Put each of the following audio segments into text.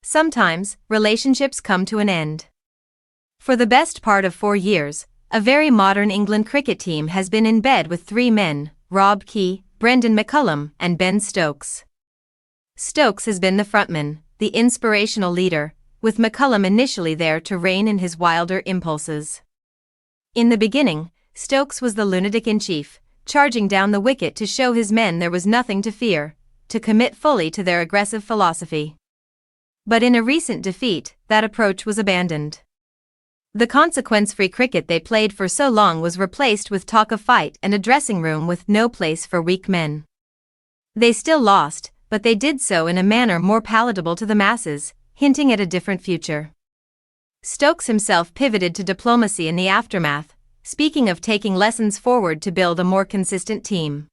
Sometimes, relationships come to an end. For the best part of 4 years, a very modern England cricket team has been in bed with 3 men, Stokes-Brendon McCullum and Ben Stokes. Stokes has been the frontman, the inspirational leader, with McCullum initially there to rein in his wilder impulses. In the beginning, Stokes was the Lunatic-in-Chief, charging down the wicket to show his men there was nothing to fear, to commit fully to their aggressive philosophy. But in a recent defeat, that approach was abandoned. The consequence-free cricket they played for so long was replaced with talk of fight and a dressing room with no place for weak men. They still lost, but they did so in a manner more palatable to the masses, hinting at a different future. Stokes himself pivoted to diplomacy in the aftermath, speaking of taking lessons forward to build a more consistent team.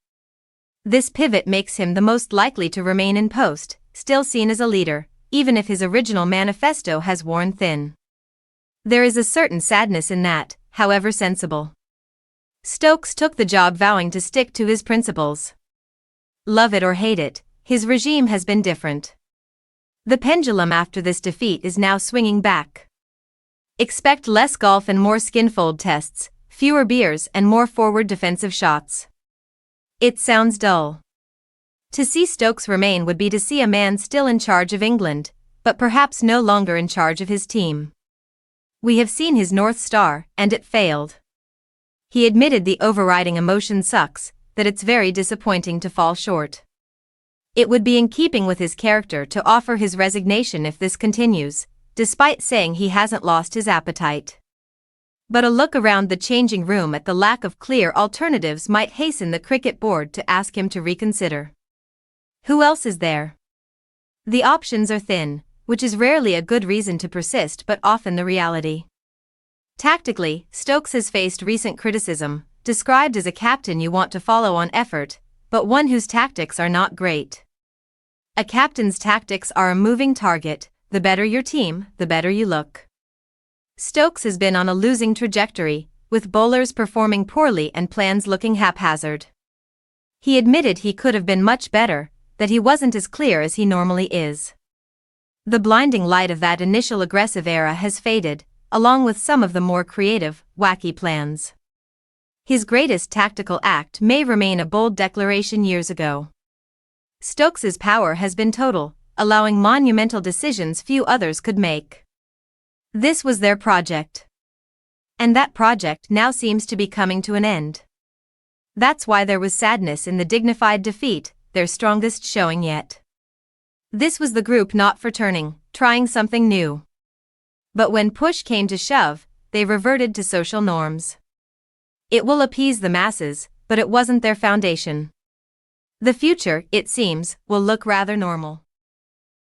This pivot makes him the most likely to remain in post, still seen as a leader, even if his original manifesto has worn thin. There is a certain sadness in that, however sensible. Stokes took the job vowing to stick to his principles. Love it or hate it, his regime has been different. The pendulum after this defeat is now swinging back. Expect less golf and more skinfold tests, fewer beers and more forward defensive shots. It sounds dull. To see Stokes remain would be to see a man still in charge of England, but perhaps no longer in charge of his team. We have seen his North Star, and it failed. He admitted the overriding emotion sucks, that it's very disappointing to fall short. It would be in keeping with his character to offer his resignation if this continues, despite saying he hasn't lost his appetite. But a look around the changing room at the lack of clear alternatives might hasten the cricket board to ask him to reconsider. Who else is there? The options are thin, which is rarely a good reason to persist but often the reality. Tactically, Stokes has faced recent criticism, described as a captain you want to follow on effort, but one whose tactics are not great. A captain's tactics are a moving target, the better your team, the better you look. Stokes has been on a losing trajectory, with bowlers performing poorly and plans looking haphazard. He admitted he could have been much better, that he wasn't as clear as he normally is. The blinding light of that initial aggressive era has faded, along with some of the more creative, wacky plans. His greatest tactical act may remain a bold declaration years ago. Stokes's power has been total, allowing monumental decisions few others could make. This was their project. And that project now seems to be coming to an end. That's why there was sadness in the dignified defeat, their strongest showing yet. This was the group not for turning, trying something new. But when push came to shove, they reverted to social norms. It will appease the masses, but it wasn't their foundation. The future, it seems, will look rather normal.